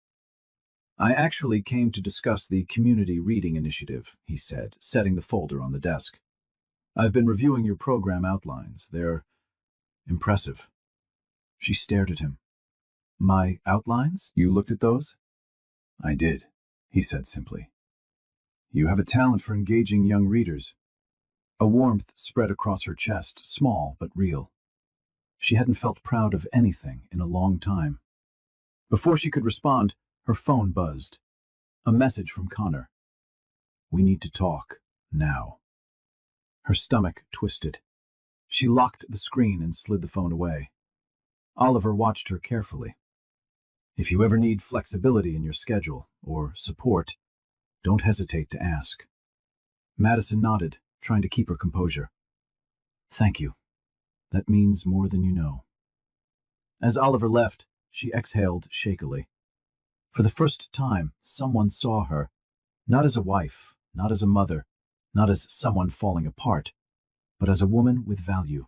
"I actually came to discuss the community reading initiative," he said, setting the folder on the desk. "I've been reviewing your program outlines. They're impressive." She stared at him. "My outlines? You looked at those?" "I did," he said simply. "You have a talent for engaging young readers." A warmth spread across her chest, small but real. She hadn't felt proud of anything in a long time. Before she could respond, her phone buzzed. A message from Connor. "We need to talk, now." Her stomach twisted. She locked the screen and slid the phone away. Oliver watched her carefully. "If you ever need flexibility in your schedule, or support, don't hesitate to ask." Madison nodded, trying to keep her composure. "Thank you. That means more than you know." As Oliver left, she exhaled shakily. For the first time, someone saw her, not as a wife, not as a mother, not as someone falling apart, but as a woman with value.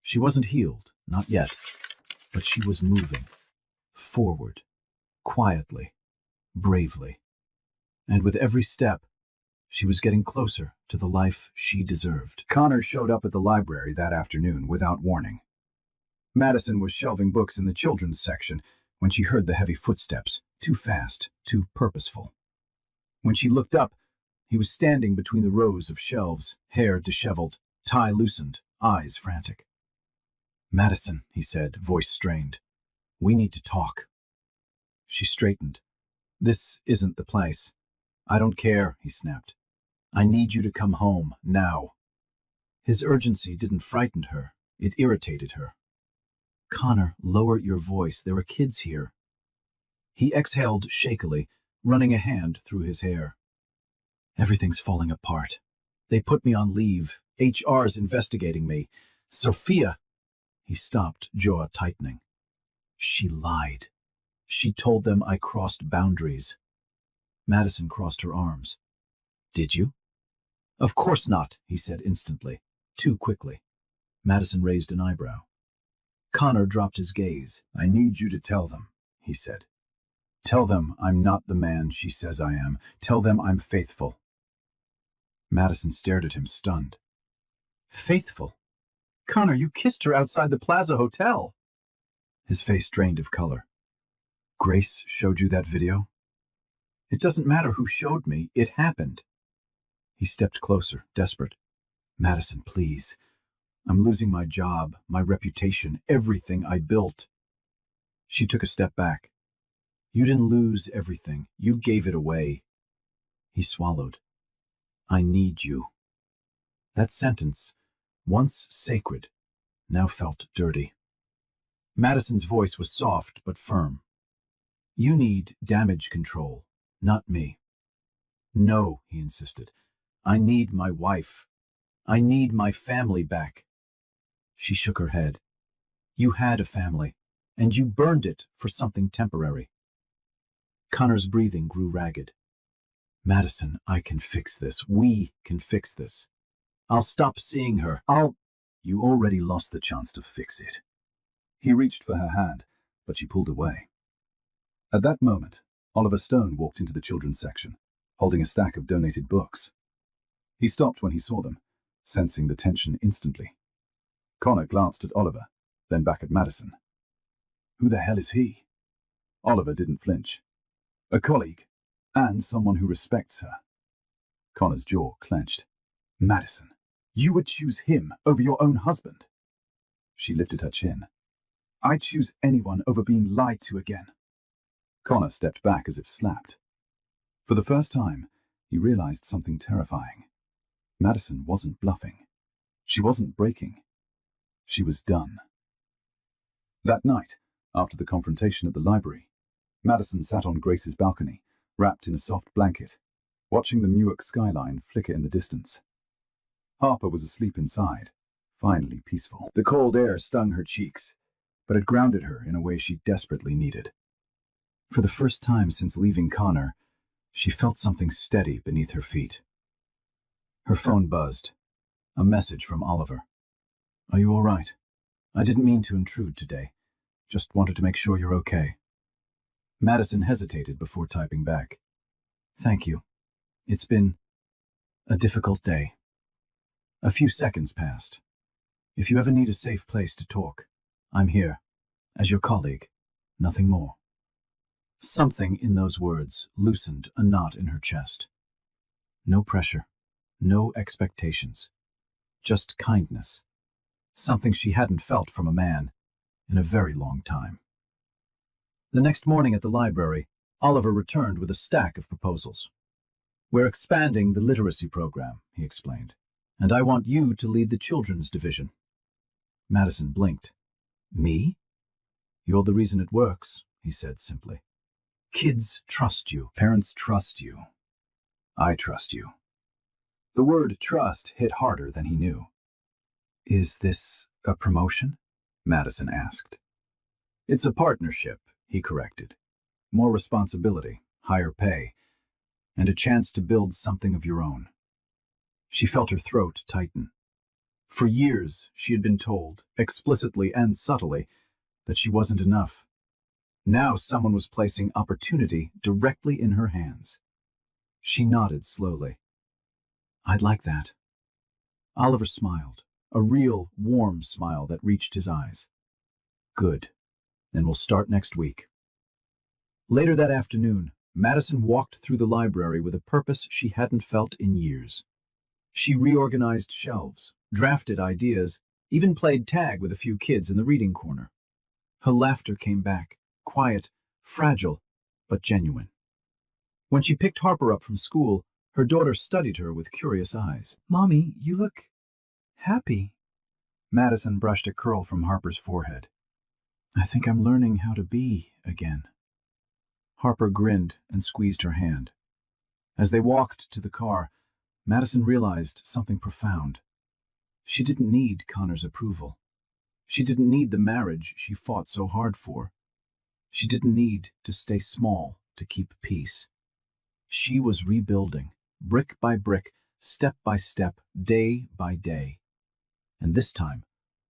She wasn't healed, not yet, but she was moving. Forward. Quietly. Bravely. And with every step, she was getting closer to the life she deserved. Connor showed up at the library that afternoon without warning. Madison was shelving books in the children's section when she heard the heavy footsteps, too fast, too purposeful. When she looked up, he was standing between the rows of shelves, hair disheveled, tie loosened, eyes frantic. "Madison," he said, voice strained, "we need to talk." She straightened. "This isn't the place." "I don't care," he snapped. "I need you to come home, now." His urgency didn't frighten her, it irritated her. "Connor, lower your voice, there are kids here." He exhaled shakily, running a hand through his hair. "Everything's falling apart. They put me on leave. HR's investigating me. Sophia—" He stopped, jaw tightening. "She lied. She told them I crossed boundaries." Madison crossed her arms. "Did you?" "Of course not," he said instantly, too quickly. Madison raised an eyebrow. Connor dropped his gaze. "I need you to tell them," he said. "Tell them I'm not the man she says I am. Tell them I'm faithful." Madison stared at him, stunned. "Faithful? Connor, you kissed her outside the Plaza Hotel." His face drained of color. "Grace showed you that video?" "It doesn't matter who showed me. It happened." He stepped closer, desperate. "Madison, please. I'm losing my job, my reputation, everything I built." She took a step back. "You didn't lose everything. You gave it away." He swallowed. "I need you." That sentence, once sacred, now felt dirty. Madison's voice was soft but firm. "You need damage control, not me." "No," he insisted. "I need my wife. I need my family back." She shook her head. "You had a family, and you burned it for something temporary." Connor's breathing grew ragged. "Madison, I can fix this. We can fix this. I'll stop seeing her. You already lost the chance to fix it." He reached for her hand, but she pulled away. At that moment, Oliver Stone walked into the children's section, holding a stack of donated books. He stopped when he saw them, sensing the tension instantly. Connor glanced at Oliver, then back at Madison. "Who the hell is he?" Oliver didn't flinch. "A colleague, and someone who respects her." Connor's jaw clenched. "Madison, you would choose him over your own husband?" She lifted her chin. "I choose anyone over being lied to again." Connor stepped back as if slapped. For the first time, he realized something terrifying. Madison wasn't bluffing. She wasn't breaking. She was done. That night, after the confrontation at the library, Madison sat on Grace's balcony, wrapped in a soft blanket, watching the Newark skyline flicker in the distance. Harper was asleep inside, finally peaceful. The cold air stung her cheeks, but it grounded her in a way she desperately needed. For the first time since leaving Connor, she felt something steady beneath her feet. Her phone buzzed. A message from Oliver. "Are you all right? I didn't mean to intrude today. Just wanted to make sure you're okay." Madison hesitated before typing back. "Thank you. It's been a difficult day." A few seconds passed. "If you ever need a safe place to talk, I'm here, as your colleague, nothing more." Something in those words loosened a knot in her chest. No pressure, no expectations, just kindness, something she hadn't felt from a man in a very long time. The next morning at the library, Oliver returned with a stack of proposals. "We're expanding the literacy program," he explained, "and I want you to lead the children's division." Madison blinked. "Me?" "You're the reason it works," he said simply. "Kids trust you. Parents trust you. I trust you." The word trust hit harder than he knew. "Is this a promotion?" Madison asked. "It's a partnership," he corrected. "More responsibility, higher pay, and a chance to build something of your own." She felt her throat tighten. For years, she had been told, explicitly and subtly, that she wasn't enough. Now someone was placing opportunity directly in her hands. She nodded slowly. "I'd like that." Oliver smiled, a real, warm smile that reached his eyes. "Good. Then we'll start next week." Later that afternoon, Madison walked through the library with a purpose she hadn't felt in years. She reorganized shelves, drafted ideas, even played tag with a few kids in the reading corner. Her laughter came back, quiet, fragile, but genuine. When she picked Harper up from school, her daughter studied her with curious eyes. "Mommy, you look happy." Madison brushed a curl from Harper's forehead. "I think I'm learning how to be again." Harper grinned and squeezed her hand. As they walked to the car, Madison realized something profound. She didn't need Connor's approval. She didn't need the marriage she fought so hard for. She didn't need to stay small to keep peace. She was rebuilding, brick by brick, step by step, day by day. And this time,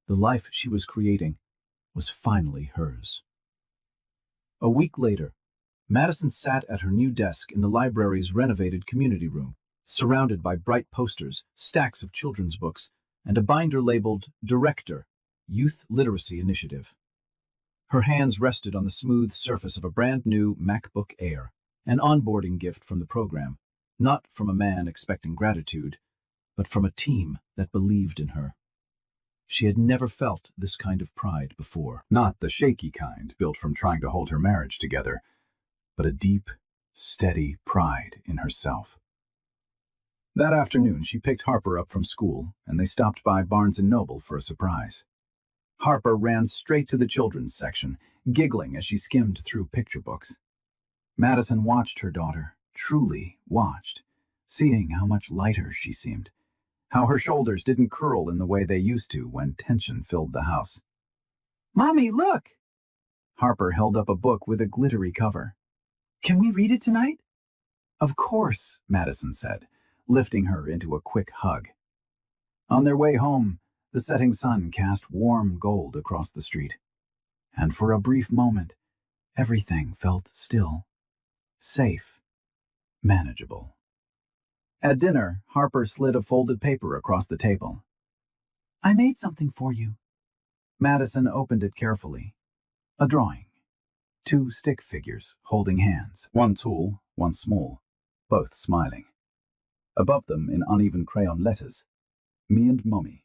the life she was creating was finally hers. A week later, Madison sat at her new desk in the library's renovated community room, surrounded by bright posters, stacks of children's books, and a binder labeled Director, Youth Literacy Initiative. Her hands rested on the smooth surface of a brand new MacBook Air, an onboarding gift from the program, not from a man expecting gratitude, but from a team that believed in her. She had never felt this kind of pride before. Not the shaky kind built from trying to hold her marriage together, but a deep, steady pride in herself. That afternoon, she picked Harper up from school, and they stopped by Barnes & Noble for a surprise. Harper ran straight to the children's section, giggling as she skimmed through picture books. Madison watched her daughter, truly watched, seeing how much lighter she seemed, how her shoulders didn't curl in the way they used to when tension filled the house. "Mommy, look!" Harper held up a book with a glittery cover. "Can we read it tonight?" "Of course," Madison said, lifting her into a quick hug. On their way home, the setting sun cast warm gold across the street. And for a brief moment, everything felt still, safe, manageable. At dinner, Harper slid a folded paper across the table. "I made something for you." Madison opened it carefully. A drawing. 2 stick figures holding hands, one tall, one small, both smiling. Above them, in uneven crayon letters, "Me and Mommy,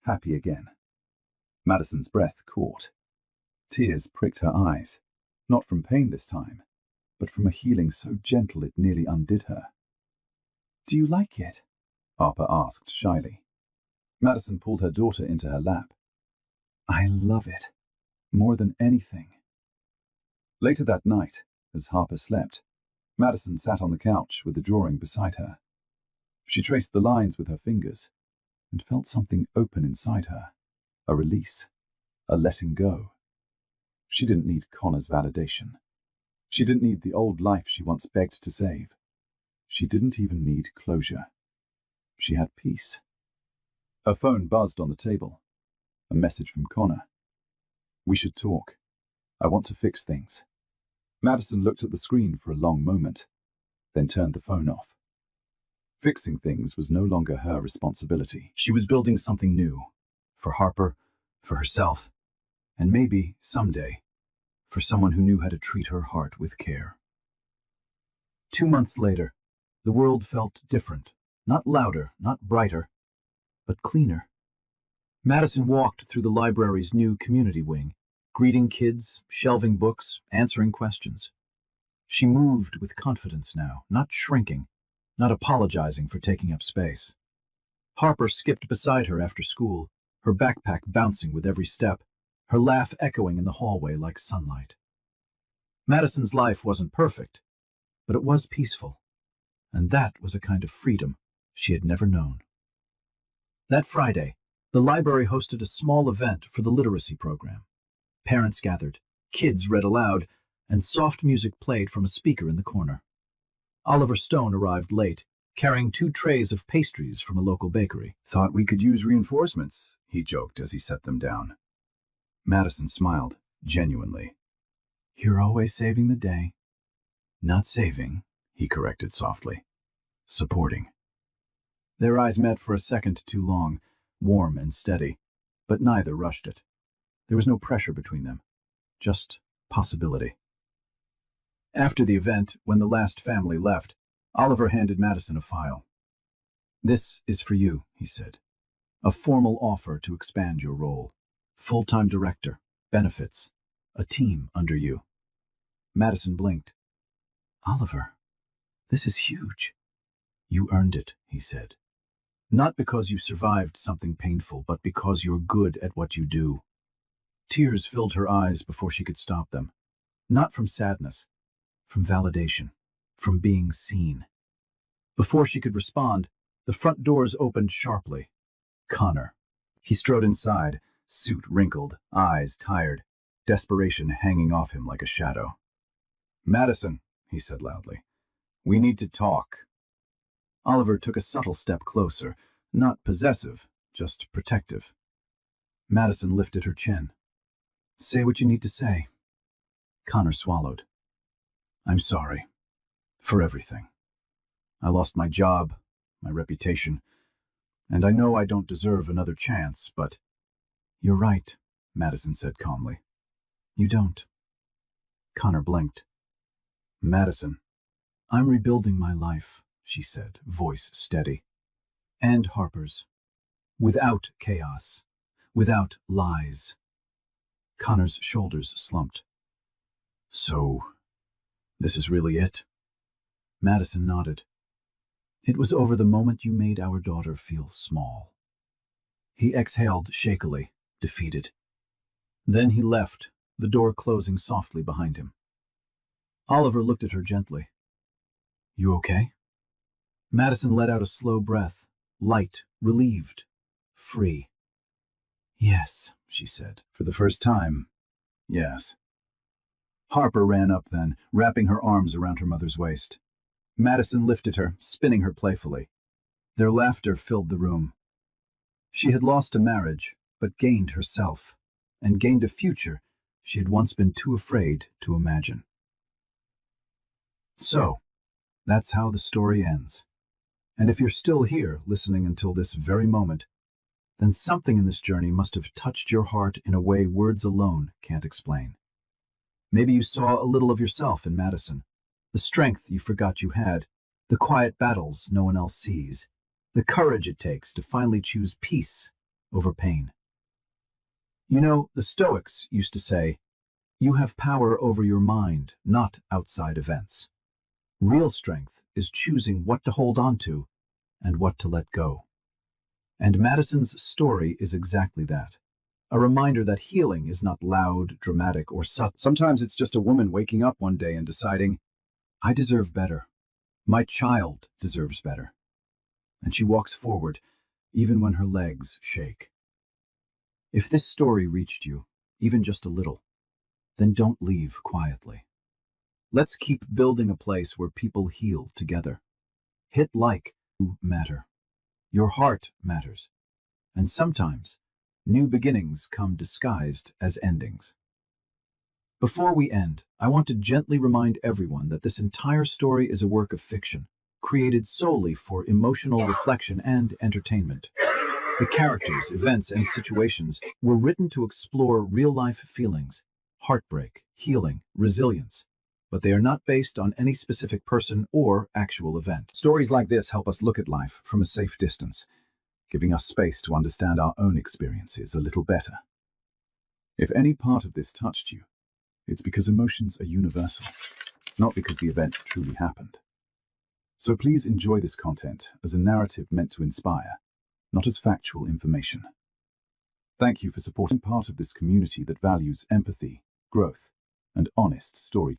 happy again." Madison's breath caught. Tears pricked her eyes, not from pain this time, but from a healing so gentle it nearly undid her. "Do you like it?" Harper asked shyly. Madison pulled her daughter into her lap. "I love it, more than anything." Later that night, as Harper slept, Madison sat on the couch with the drawing beside her. She traced the lines with her fingers and felt something open inside her, a release, a letting go. She didn't need Connor's validation. She didn't need the old life she once begged to save. She didn't even need closure. She had peace. Her phone buzzed on the table. A message from Connor. "We should talk. I want to fix things." Madison looked at the screen for a long moment, then turned the phone off. Fixing things was no longer her responsibility. She was building something new, for Harper, for herself, and maybe, someday, for someone who knew how to treat her heart with care. 2 months later, the world felt different, not louder, not brighter, but cleaner. Madison walked through the library's new community wing, greeting kids, shelving books, answering questions. She moved with confidence now, not shrinking, not apologizing for taking up space. Harper skipped beside her after school, her backpack bouncing with every step, her laugh echoing in the hallway like sunlight. Madison's life wasn't perfect, but it was peaceful, and that was a kind of freedom she had never known. That Friday, the library hosted a small event for the literacy program. Parents gathered, kids read aloud, and soft music played from a speaker in the corner. Oliver Stone arrived late, carrying 2 trays of pastries from a local bakery. "Thought we could use reinforcements," he joked as he set them down. Madison smiled, genuinely. "You're always saving the day." "Not saving," he corrected softly. "Supporting." Their eyes met for a second too long, warm and steady, but neither rushed it. There was no pressure between them, just possibility. After the event, when the last family left, Oliver handed Madison a file. "This is for you," he said. "A formal offer to expand your role. Full-time director, benefits, a team under you." Madison blinked. "Oliver, this is huge." "You earned it," he said. "Not because you survived something painful, but because you're good at what you do." Tears filled her eyes before she could stop them. Not from sadness, from validation, from being seen. Before she could respond, the front doors opened sharply. Connor. He strode inside, suit wrinkled, eyes tired, desperation hanging off him like a shadow. "Madison," he said loudly, "we need to talk." Oliver took a subtle step closer, not possessive, just protective. Madison lifted her chin. "Say what you need to say." Connor swallowed. "I'm sorry. For everything. I lost my job, my reputation, and I know I don't deserve another chance, but—" "You're right," Madison said calmly. "You don't." Connor blinked. "Madison, I'm rebuilding my life," she said, voice steady. "And Harper's. Without chaos. Without lies." Connor's shoulders slumped. "So, this is really it?" Madison nodded. "It was over the moment you made our daughter feel small." He exhaled shakily, defeated. Then he left, the door closing softly behind him. Oliver looked at her gently. "You okay?" Madison let out a slow breath, light, relieved, free. "Yes," she said. "For the first time, yes." Harper ran up then, wrapping her arms around her mother's waist. Madison lifted her, spinning her playfully. Their laughter filled the room. She had lost a marriage, but gained herself, and gained a future she had once been too afraid to imagine. So, that's how the story ends. And if you're still here, listening until this very moment, then something in this journey must have touched your heart in a way words alone can't explain. Maybe you saw a little of yourself in Madison, the strength you forgot you had, the quiet battles no one else sees, the courage it takes to finally choose peace over pain. You know, the Stoics used to say, "You have power over your mind, not outside events." Real strength is choosing what to hold on to and what to let go. And Madison's story is exactly that. A reminder that healing is not loud, dramatic, or subtle. Sometimes it's just a woman waking up one day and deciding, "I deserve better. My child deserves better." And she walks forward, even when her legs shake. If this story reached you, even just a little, then don't leave quietly. Let's keep building a place where people heal together. Hit like, you matter. Your heart matters. And sometimes, new beginnings come disguised as endings. Before we end, I want to gently remind everyone that this entire story is a work of fiction, created solely for emotional reflection and entertainment. The characters, events, and situations were written to explore real-life feelings, heartbreak, healing, resilience, but they are not based on any specific person or actual event. Stories like this help us look at life from a safe distance. giving us space to understand our own experiences a little better. If any part of this touched you, it's because emotions are universal, not because the events truly happened. So please enjoy this content as a narrative meant to inspire, not as factual information. Thank you for supporting part of this community that values empathy, growth, and honest story.